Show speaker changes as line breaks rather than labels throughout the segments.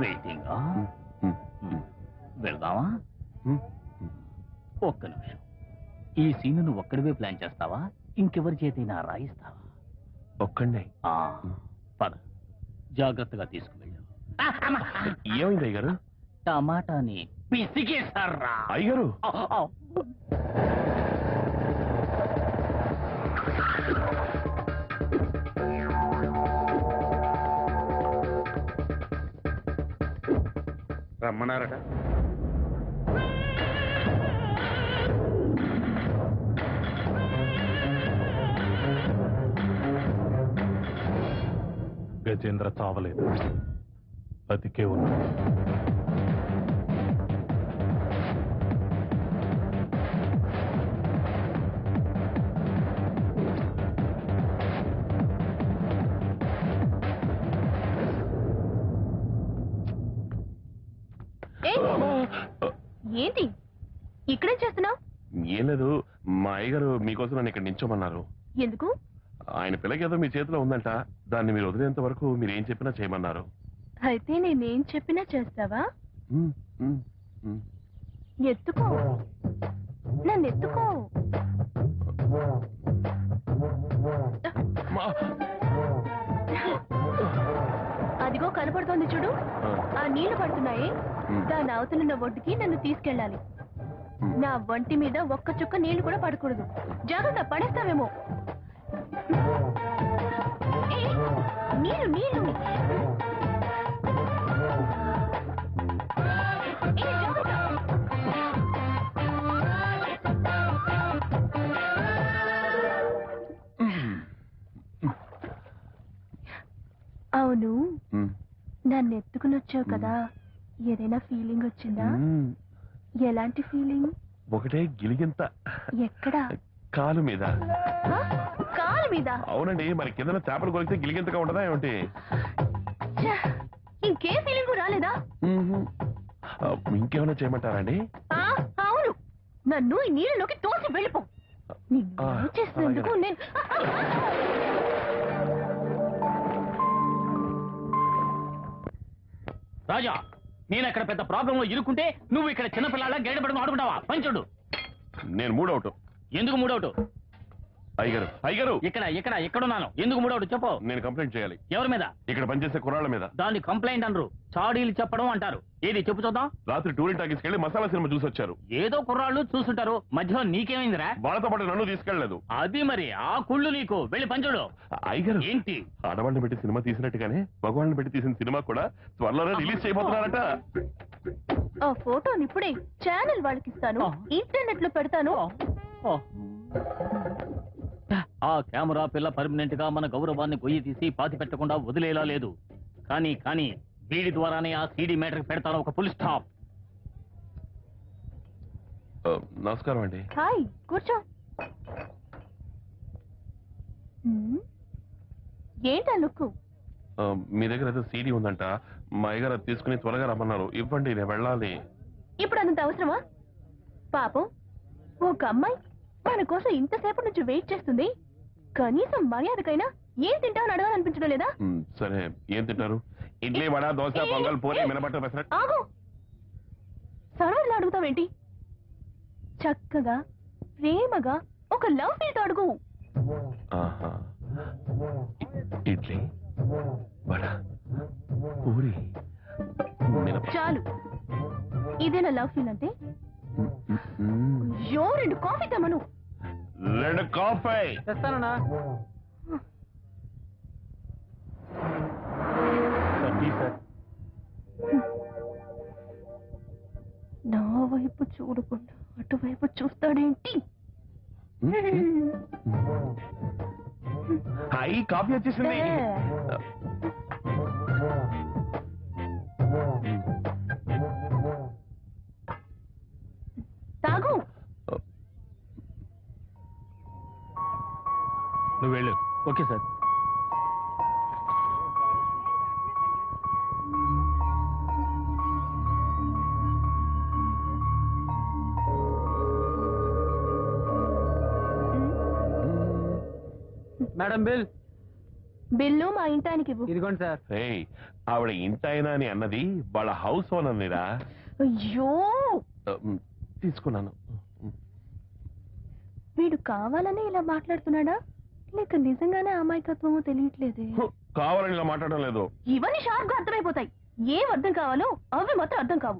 Waiting వెళ్దామా? ఒక్క నిమిషం. ఈ సీన్ నువ్వు ఒక్కడివే ప్లాన్ చేస్తావా, ఇంకెవరి చేతైనా రాయిస్తావా?
ఒక్కడే.
పద, జాగ్రత్తగా తీసుకువెళ్ళు.
ఏమైంది అయ్యగారు?
టమాటాని పిసికేశారా
అయ్యగారు?
రమ్మన్నారట.
గజేంద్ర చావలేదు, బతికే ఉన్నాడు.
ఏంటి ఇక్కడే చేస్తున్నావు?
ఏం లేదు, మా అయ్యగారు మీకోసం నన్ను ఇక్కడ నించోమన్నారు.
ఎందుకు?
ఆయన పిల్లకి ఏదో మీ చేతిలో ఉందంట, దాన్ని మీరు వదిలేంత వరకు మీరు ఏం చెప్పినా చేయమన్నారు.
అయితే నేనేం చెప్పినా చేస్తావా? ఎత్తుకో, నన్ను ఎత్తుకో. అదిగో కనపడుతోంది చూడు, ఆ నీళ్లు పడుతున్నాయి. దాని అవతలున్న ఒడ్డుకి నన్ను తీసుకెళ్ళాలి. నా ఒంటి మీద ఒక్క చుక్క నీళ్లు కూడా పడకూడదు. జాగ్రత్త, పడేస్తావేమో. నీళ్లు నీళ్లు. అవును, నన్ను ఎత్తుకుని వచ్చావు కదా, ఏదైనా ఫీలింగ్ వచ్చిందా? ఎలాంటి ఫీలింగ్?
ఒకటే గిలిగింత.
ఎక్కడా?
కాలు మీద.
కాలు మీద?
అవునండి, మరి కింద చేపలు కొలిస్తే గిలిగింతగా ఉండదా ఏమిటి?
ఇంకే ఫీలింగ్ రాలేదా?
ఇంకేమైనా చేయమంటారండి?
అవును, నన్ను ఈ నీళ్ళలోకి తోసి వెళ్ళిపో. నిన్ను చేసినందుకు నేను.
రాజా, నేను అక్కడ పెద్ద ప్రాబ్లంలో ఇరుక్కుంటే నువ్వు ఇక్కడ చిన్నపిల్లల గేడబడుకుని ఆడుకుంటావా? పంచుడు.
నేను మూడవుట్.
ఎందుకు మూడవుట్?
అయ్యగారు అయ్యగారు
ఇక్కడ ఇక్కడ ఎక్కడున్నాను? ఎందుకు మూడవుట్ చెప్పు.
నేను కంప్లైంట్ చేయాలి.
ఎవరి మీద?
ఇక్కడ పనిచేసే కుర్రాళ్ళ మీద.
దాన్ని కంప్లైంట్ అనరు, చాడీలు చెప్పడం అంటారు. ఏది చెప్పు చూద్దాం.
రాత్రి టూరింగ్ టాకీస్కి వెళ్ళి మసాలా సినిమా చూసి వచ్చారు.
ఏదో కుర్రాళ్ళు చూసుంటారు, మధ్యలో నీకేమైందిరా?
వాళ్ళతో పాటు నన్ను తీసుకెళ్లలేదు.
అది మరి ఆ కుళ్ళు నీకు. వెళ్ళి పంచుడు.
అయ్యగారు
ఏంటి?
ఆడవాళ్ళని పెట్టి సినిమా తీసినట్టుగానే మగవాళ్ళని పెట్టి తీసిన సినిమా కూడా త్వరలోనే రిలీజ్ చేయబోతున్నారట.
ఆ ఫోటోని ఇప్పుడే ఛానల్ వాళ్ళకి ఇస్తాను, ఇంటర్నెట్ లో పెడతాను.
ఆ కెమెరా పిల్ల పర్మనెంట్ గా మన గౌరవాన్ని గొయ్యి తీసి పాతి పెట్టకుండా వదిలేలా లేదు. కానీ కానీ వీడి ద్వారానే ఆ సీడీ మ్యాటర్ పెడతాను ఒక ఫుల్ స్టాప్.
నమస్కారం అండి.
హాయ్, కూర్చో. ఏంటా లుక్?
మీ దగ్గర ఏదో సీడీ ఉందంట, మా అయ్యగారు అది తీసుకుని త్వరగా రమ్మన్నారు. ఇవ్వండి, నేను వెళ్ళాలి.
ఇప్పుడు అంత అవసరమా? పాపం, ఒక అమ్మాయి మన కోసం ఇంతసేపు నుంచి వెయిట్ చేస్తుంది. కనీసం మర్యాదకైనా ఏం తింటావని అడగాలనిపించడం లేదా?
సరే, ఏం తింటారు? ఇడ్లీ, వడ, దోశ, పొంగల్, పూరి, మినపట్టు, పెసరట్టు.
ఆగు, సరళ అడుగుతావేంటి? చక్కగా ప్రేమగా ఒక లవ్ ఫీల్ అడుగు.
ఇడ్లీ, వడ, పూరి,
చాలు. ఇదేనా లవ్ ఫీల్ అంటే? అయ్యో, 2 కాఫీ తెమ్మను.
2 కాఫీ
తెస్తానన్నా.
నా వైపు చూడకుండా అటువైపు చూస్తాడేంటి?
హాయ్, కాఫీ వచ్చేసింది.
తాగు.
నువ్వు వెళ్ళు. Okay sir. Madam bill.
Bill మా ఇంటానికి ఇవ్వు.
ఇదిగోండి సార్.
ఏయ్, ఆవిడ ఇంటైనా అని అన్నది వాళ్ళ హౌస్ ఓనర్నిరా.
అయ్యో,
తీసుకున్నాను.
వీడు కావాలని ఇలా మాట్లాడుతున్నాడా లేక నిజంగానే అమాయకత్వమో తెలియట్లేదే.
కావాలని ఇలా మాట్లాడడం లేదు.
ఇవన్నీ షార్ప్ గా అర్థమైపోతాయి. ఏం అర్థం కావాలో అవి మాత్రం అర్థం కావు.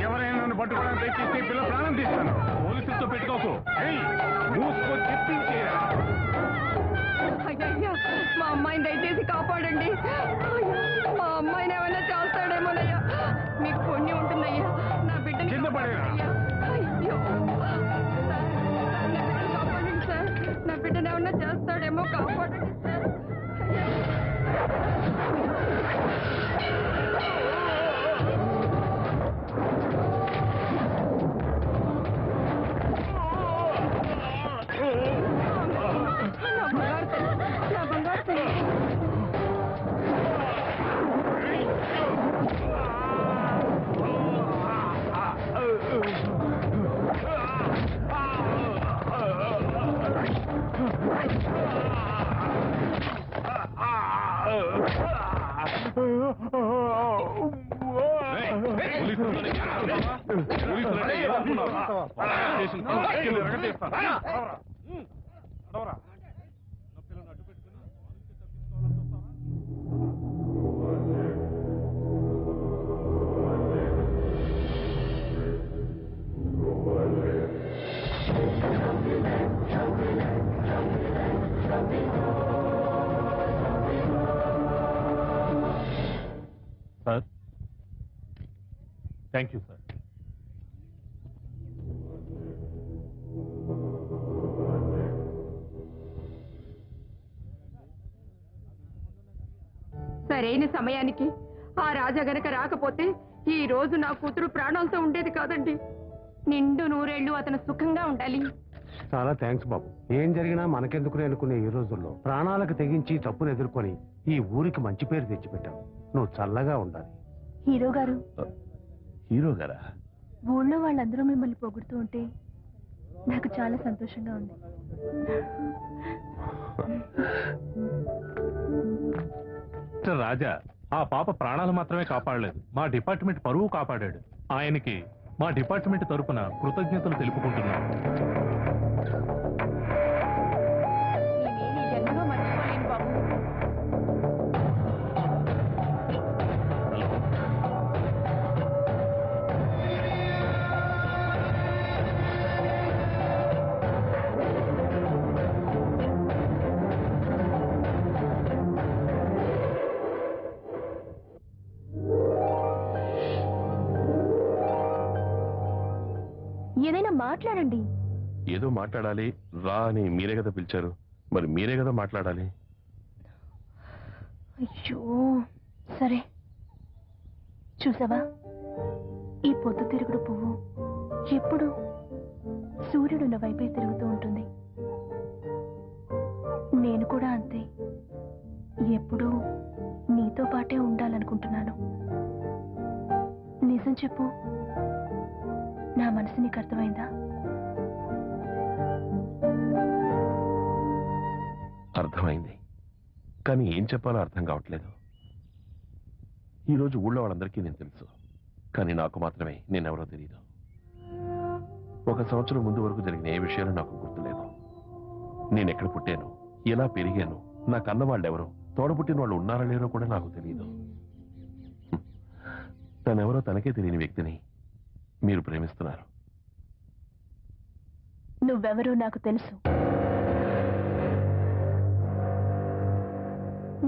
ఎవరైనా నన్ను పట్టుకోవడానికి ప్రయత్నిస్తే పిల్ల ప్రాణం తీస్తాను. పోలీసులతో పెట్టుకోకు. మూసుకో, చెప్పించేరా.
అయ్యయ్యో, మా అమ్మాయిని దయచేసి కాపాడండి. మా అమ్మాయిని ఏమైనా చేస్తాడేమోనయ్యా. మీకు పుణ్యం ఉంటుందయ్యా. నా బిడ్డని
కింద పడేరా.
అయ్యో కాపాడండి సార్. నా బిడ్డని ఏమన్నా చేస్తాడేమో, కాపాడండి సార్. నా బంగారు తల్లి.
Sir, thank you sir.
సరైన సమయానికి ఆ రాజా గనక రాకపోతే ఈ రోజు నా కూతురు ప్రాణాలతో ఉండేది కాదండి. నిండు నూరేళ్లు అతను సుఖంగా ఉండాలి.
చాలా థ్యాంక్స్ బాబు. ఏం జరిగినా మనకెందుకు అనుకునే ఈ రోజుల్లో ప్రాణాలకు తెగించి తప్పును ఎదుర్కొని ఈ ఊరికి మంచి పేరు తెచ్చిపెట్టావు. నువ్వు చల్లగా ఉండాలి.
హీరో గారు,
హీరో గారా?
ఊళ్ళో వాళ్ళందరూ మిమ్మల్ని పొగుడుతూ ఉంటే నాకు చాలా సంతోషంగా ఉంది.
మిస్టర్ రాజా ఆ పాప ప్రాణాలు మాత్రమే కాపాడలేదు, మా డిపార్ట్మెంట్ పరువు కాపాడాడు. ఆయనకి మా డిపార్ట్మెంట్ తరపున కృతజ్ఞతలు తెలుపుకుంటున్నాం.
నేను ఈ జన్మలో మర్చిపోలేను బాబు.
ఏదైనా మాట్లాడండి.
ఏదో మాట్లాడాలి రా అని మీరే కదా పిలిచారు, మరి మీరే కదా మాట్లాడాలి.
అయ్యో సరే, చూసావా ఈ పొద్దు తిరుగుడు పువ్వు ఎప్పుడు సూర్యుడున్న వైపే తిరుగుతూ ఉంటుంది. నేను కూడా అంతే, ఎప్పుడూ నీతో పాటే ఉండాలనుకుంటున్నాను. నిజం చెప్పు, నా మనసు నీకు అర్థమైందా?
అర్థమైంది, కానీ ఏం చెప్పాలో అర్థం కావట్లేదు. ఈరోజు ఊళ్ళో వాళ్ళందరికీ నేను తెలుసు, కానీ నాకు మాత్రమే నేనెవరో తెలియదు. 1 సంవత్సరం ముందు వరకు జరిగిన ఏ విషయాలు నాకు గుర్తులేదు. నేనెక్కడ పుట్టాను, ఎలా పెరిగాను, నా కన్న వాళ్ళెవరో, తోడపుట్టిన వాళ్ళు ఉన్నారా లేరో కూడా నాకు తెలియదు. తనెవరో తనకే తెలియని వ్యక్తిని మీరు ప్రేమిస్తున్నారు.
నువ్వెవరో నాకు తెలుసు.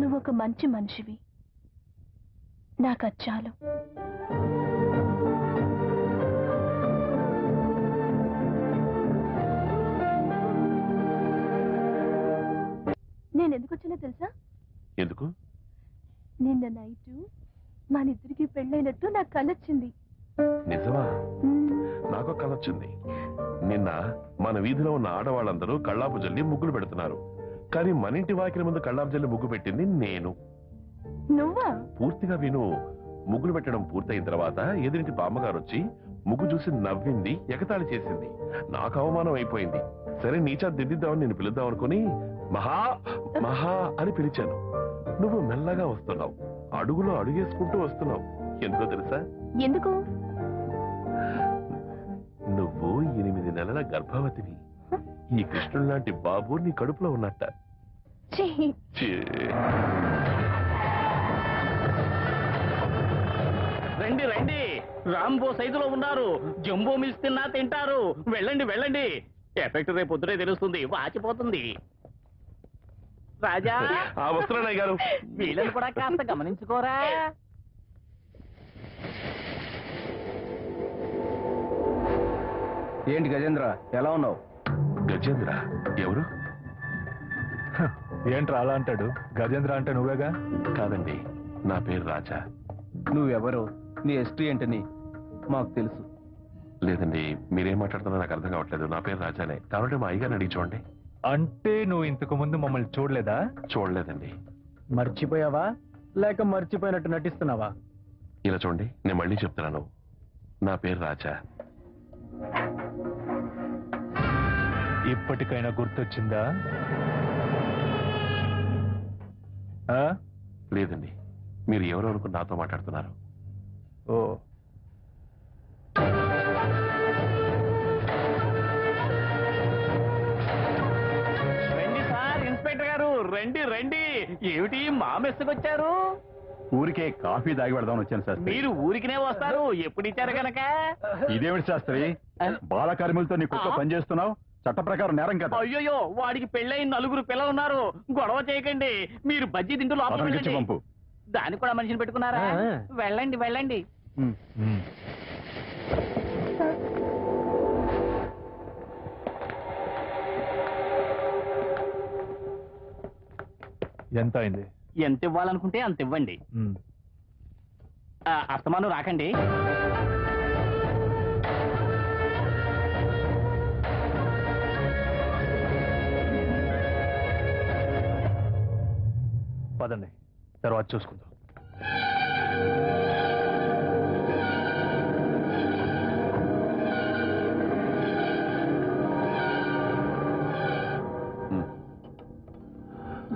నువ్వొక మంచి మనిషివి, నాకు అది చాలు. నేనెందుకు వచ్చినా తెలుసా?
ఎందుకు?
నిన్న నైటు మనిద్దరికి పెళ్ళైనట్టు నాకు కలొచ్చింది.
నిజమా? నాకు కలొచ్చింది. నిన్న మన వీధిలో ఉన్న ఆడవాళ్ళందరూ కళ్ళాపు జల్లి ముగ్గులు పెడుతున్నారు, కానీ మన ఇంటి వాకిలి ముందు కళ్ళాపు జల్లి ముగ్గు పెట్టింది నేను.
నువ్వా?
పూర్తిగా విను. ముగ్గులు పెట్టడం పూర్తయిన తర్వాత ఎదురింటి బామ్మగారు వచ్చి ముగ్గు చూసి నవ్వింది, ఎగతాళి చేసింది. నాకు అవమానం అయిపోయింది. సరే నీచా దిద్దిద్దామని నేను పిలుద్దాం అనుకుని మహా మహా అని పిలిచాను. నువ్వు మెల్లగా వస్తున్నావు, అడుగులో అడుగేసుకుంటూ వస్తున్నావు. ఎందుకో తెలుసా?
ఎందుకు?
నువ్వు 8 నెలల గర్భవతివి. ఈ కృష్ణుడు లాంటి బాబు నీ కడుపులో ఉన్నట్ట.
ఛీ!
ఛీ.
రండి రండి, రాంబో సైజులో ఉన్నారు. జంబో మిల్స్ తిన్నా తింటారు. వెళ్ళండి వెళ్ళండి, ఎఫెక్ట్ రేపు పొద్దునే తెలుస్తుంది. వాచిపోతుంది. రాజా,
ఆ వస్తున్నానయ్య గారు.
వీళ్ళని కూడా కాస్త గమనించుకోరా.
ఏంటి గజేంద్ర, ఎలా ఉన్నావు?
గజేంద్ర ఎవరు?
ఏంట్రా అలా అంటాడు? గజేంద్ర అంటే నువ్వేగా?
కాదండి, నా పేరు రాజా.
నువ్వెవరు, నీ హిస్టరీ ఏంటని మాకు తెలుసు.
లేదండి, మీరేం మాట్లాడుతున్నా నాకు అర్థం కావట్లేదు. నా పేరు రాజానే. కాబట్టి మా అయ్యగారిని అడిగి చూడండి.
అంటే నువ్వు ఇంతకు ముందు మమ్మల్ని చూడలేదా?
చూడలేదండి.
మర్చిపోయావా లేక మర్చిపోయినట్టు నటిస్తున్నావా?
ఇలా చూడండి, నేను మళ్ళీ చెప్తున్నాను. నా పేరు రాజా.
ఇప్పటికైనా గుర్తొచ్చిందా?
లేదండి, మీరు ఎవరు అనుకుని నాతో మాట్లాడుతున్నారు?
ఓ,
రండి సార్, ఇన్స్పెక్టర్ గారు రండి రండి. ఏమిటి మా మెస్సుకు వచ్చారు?
ఊరికే కాఫీ తాగి పెడదామని వచ్చాను శాస్త్రి.
మీరు ఊరికినే వస్తారు, ఎప్పుడు ఇచ్చారు గనక.
ఇదేమిటి శాస్త్రి, బాలకార్మికులతో నీ కుక్క పనిచేస్తున్నావు? చట్ట ప్రకారం నేరం కదా.
అయ్యోయ్యో, వాడికి పెళ్ళైన 4 పిల్లలు ఉన్నారు. గొడవ చేయకండి. మీరు బజ్జీ తింటూ లోపలికి
అతనికి
వెళ్ళండి.
పంపు.
దానికి కూడా మనిషిని పెట్టుకున్నారా? వెళ్ళండి వెళ్ళండి.
ఎంత అయింది?
ఎంత ఇవ్వాలనుకుంటే అంత ఇవ్వండి. అస్తమానం రాకండి.
పదండి, తర్వాత చూసుకుందాం.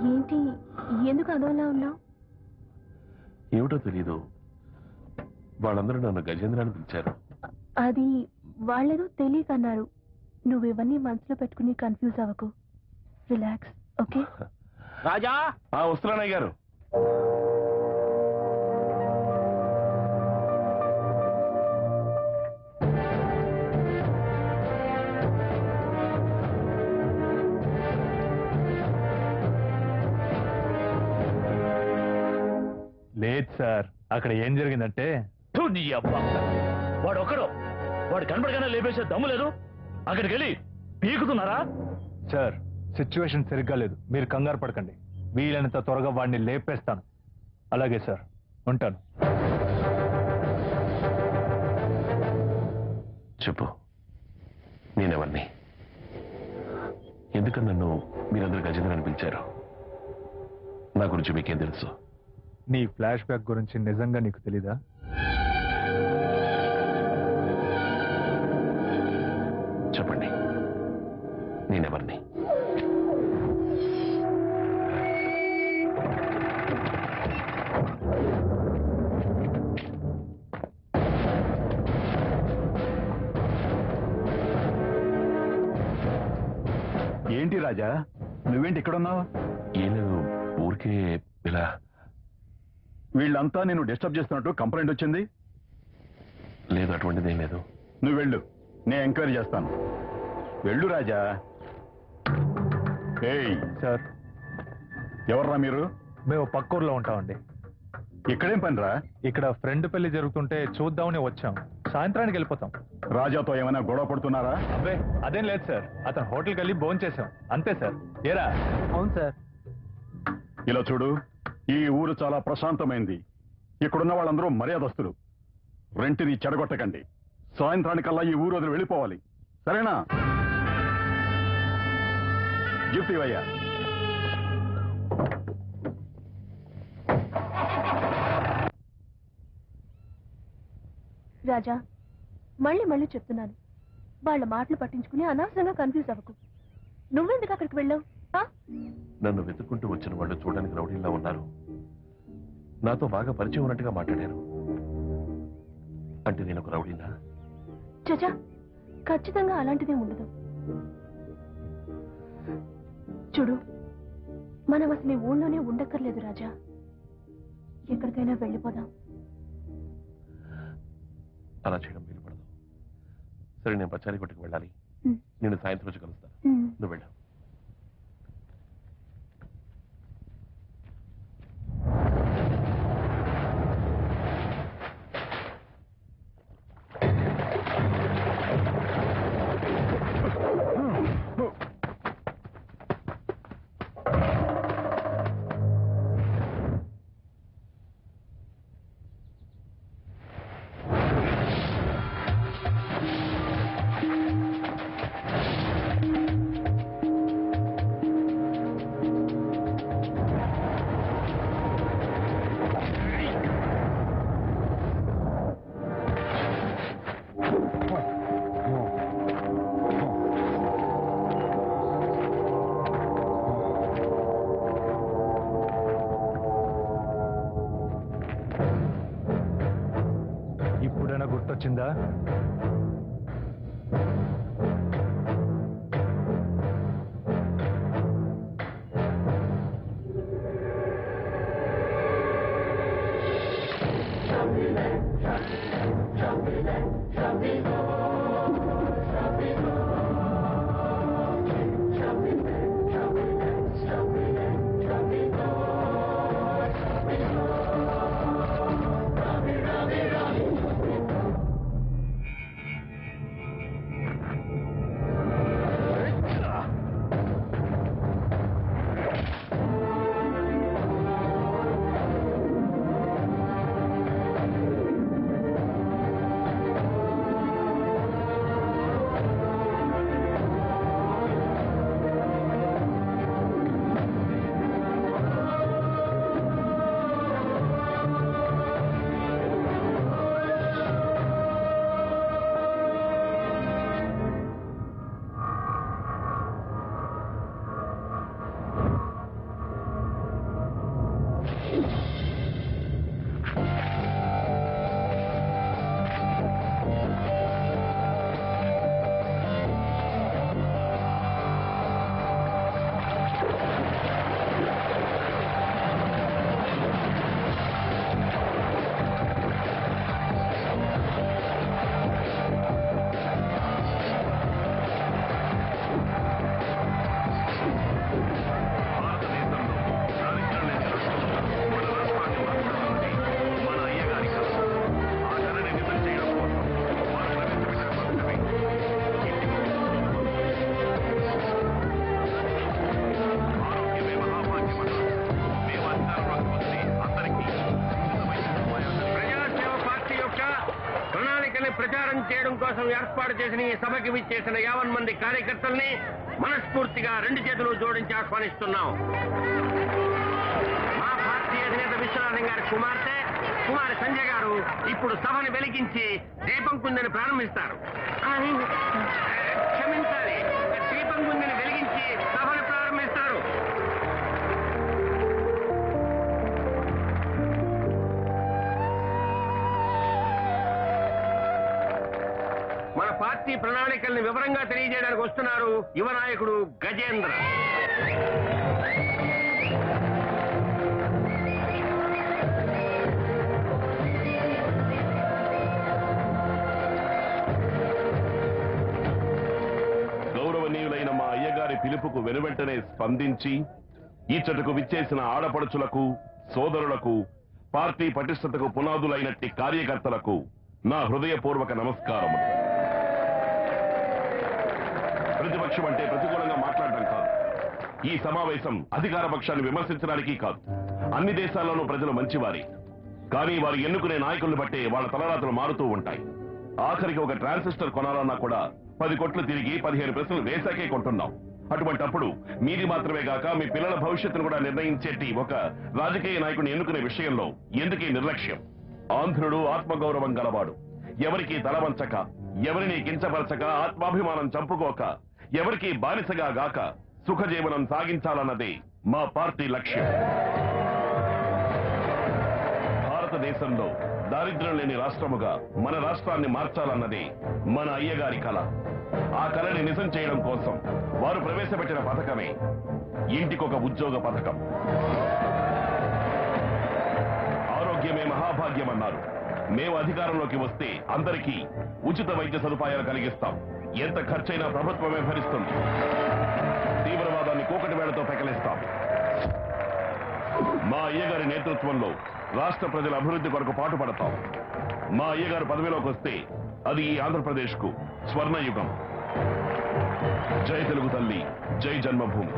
ఏంటి, ఎందుకు అదోలా ఉన్నావు?
ఏమిటో తెలీదు, వాళ్ళందరూ నన్ను గజేంద్ర అని పిలిచారు.
అది వాళ్ళేదో తెలియకన్నారు. నువ్వు ఇవన్నీ మనసులో పెట్టుకుని కన్ఫ్యూజ్ అవ్వకు. Relax, okay?
రాజా,
వస్తున్నానయ్య గారు.
లేదు సార్, అక్కడ ఏం జరిగిందంటే
వాడు ఒకడు, వాడు కనబడగానే లేపేసే దమ్ము లేదు. అక్కడికి వెళ్ళి పీకుతున్నారా?
సార్, సిచ్యువేషన్ సరిగ్గా లేదు, మీరు కంగారు పడకండి. వీలైనంత త్వరగా వాడిని లేపేస్తాను. అలాగే సార్, ఉంటాను.
చెప్పు, నేనెవరిని? ఎందుకని నన్ను మీరందరూ గజేంద్ర అని పిలిచారు? నా గురించి మీకేం తెలుసు?
నీ ఫ్లాష్ బ్యాక్ గురించి నిజంగా నీకు తెలీదా?
చెప్పండి, నేనెవరిని?
ఏంటి రాజా, నువ్వేంటి ఇక్కడున్నావు?
ఏం లేదు, ఊరికే ఇలా.
వీళ్ళంతా నేను డిస్టర్బ్ చేస్తున్నట్టు కంప్లైంట్ వచ్చింది.
లేదు, అటువంటిదేం లేదు.
నువ్వు వెళ్ళు, నేను ఎంక్వైరీ చేస్తాను. వెళ్ళు రాజా. ఏయ్
సార్,
ఎవర్రా మీరు?
మేము పక్కూర్లో ఉంటామండి.
ఇక్కడేం పనిరా?
ఇక్కడ ఫ్రెండ్ పెళ్లి జరుగుతుంటే చూద్దామని వచ్చాం. సాయంత్రానికి వెళ్ళిపోతాం.
రాజాతో ఏమైనా గొడవ పడుతున్నారా?
అబ్బే, అదేం లేదు సార్. అతను హోటల్కి వెళ్ళి భోజనం చేశాం, అంతే సార్. ఏరా? అవును సార్.
ఇలా చూడు, ఈ ఊరు చాలా ప్రశాంతమైంది. ఇక్కడున్న వాళ్ళందరూ మర్యాదస్తులు. రెంటిని చెడగొట్టకండి. సాయంత్రానికల్లా ఈ ఊరు వదిలి వెళ్ళిపోవాలి, సరేనా? గిఫ్ట్ ఇవయ్యా.
రాజా, మళ్ళీ మళ్ళీ చెప్తున్నాను, వాళ్ళ మాటలు పట్టించుకుని అనవసరంగా కన్ఫ్యూజ్ అవ్వకు. నువ్వెందుకు అక్కడికి వెళ్ళావు?
నన్ను వెతుక్కుంటూ వచ్చిన వాళ్ళు చూడడానికి రౌడీలా ఉన్నారు. నాతో బాగా పరిచయం ఉన్నట్టుగా మాట్లాడారు. అంటే నేను ఒక రౌడీనా?
చచా, ఖచ్చితంగా అలాంటిదే ఉండదు. చూడు, మనం అసలు ఈ ఊళ్ళోనే ఉండక్కర్లేదు రాజా. ఎక్కడికైనా వెళ్ళిపోదాం.
అలా చేయడం వీలుపడదు. సరే, నేను పచారీ కొట్టుకు వెళ్ళాలి. నేను సాయంత్రం రోజు కలుస్తాను. నువ్వు వెళ్ళావు.
ఇప్పుడైనా గుర్తొచ్చిందా?
ప్రచారం చేయడం కోసం ఏర్పాటు చేసిన ఈ సభకి విచ్చేసిన 50 మంది కార్యకర్తల్ని మనస్ఫూర్తిగా 2 చేతులు జోడించి ఆహ్వానిస్తున్నాం. మా పార్టీ అధినేత విశ్వనాథం గారి కుమారి సంజయ్ గారు ఇప్పుడు సభని వెలిగించి దీపం కుందని ప్రారంభిస్తారు. క్షమించాలి, దీపం కుందని వెలిగించి సభను ప్రారంభిస్తారు. మన పార్టీ ప్రణాళికల్ని వివరంగా తెలియజేయడానికి వస్తున్నారు యువ నాయకుడు గజేంద్ర.
గౌరవనీయులైన మా అయ్యగారి పిలుపుకు వెనువెంటనే స్పందించి ఈచటకు విచ్చేసిన ఆడపడుచులకు, సోదరులకు, పార్టీ పటిష్టతకు పునాదులైనట్టి కార్యకర్తలకు నా హృదయపూర్వక నమస్కారములు. ప్రతిపక్షం అంటే ప్రతికూలంగా మాట్లాడడం కాదు. ఈ సమావేశం అధికార పక్షాన్ని విమర్శించడానికి కాదు. అన్ని దేశాల్లోనూ ప్రజలు మంచివారి, కానీ వారు ఎన్నుకునే నాయకులను బట్టే వాళ్ళ తలరాతలు మారుతూ ఉంటాయి. ఆఖరికి ఒక ట్రాన్సిస్టర్ కొనాలన్నా కూడా 10 కోట్లు తిరిగి 15 ప్రశ్నలు వేశాకే కొంటున్నాం. అటువంటప్పుడు మీది మాత్రమే కాక మీ పిల్లల భవిష్యత్తును కూడా నిర్ణయించేటి ఒక రాజకీయ నాయకుడిని ఎన్నుకునే విషయంలో ఎందుకీ నిర్లక్ష్యం? ఆంధ్రుడు ఆత్మగౌరవం గలవాడు. ఎవరికి తలవంచక, ఎవరిని కించపరచక, ఆత్మాభిమానం చంపుకోక, ఎవరికి బానిసగా గాక సుఖజీవనం సాగించాలన్నదే మా పార్టీ లక్ష్యం. భారతదేశంలో దారిద్ర్యం లేని రాష్ట్రముగా మన రాష్ట్రాన్ని మార్చాలన్నదే మన అయ్యగారి కళ. ఆ కళని నిజం చేయడం కోసం వారు ప్రవేశపెట్టిన పథకమే ఇంటికొక ఉద్యోగ పథకం. ఆరోగ్యమే మహాభాగ్యమన్నారు. మేము అధికారంలోకి వస్తే అందరికీ ఉచిత వైద్య సదుపాయాలు కలిగిస్తాం. ఎంత ఖర్చైనా ప్రభుత్వమే భరిస్తుంది. తీవ్రవాదాన్ని కూకటి వేళతో పెకలిస్తాం. మా అయ్యగారి నేతృత్వంలో రాష్ట్ర ప్రజల అభివృద్ధి కొరకు పాటుపడతాం. మా అయ్యగారు పదవిలోకి వస్తే అది ఈ ఆంధ్రప్రదేశ్ కు స్వర్ణయుగం. జై తెలుగు తల్లి, జై జన్మభూమి.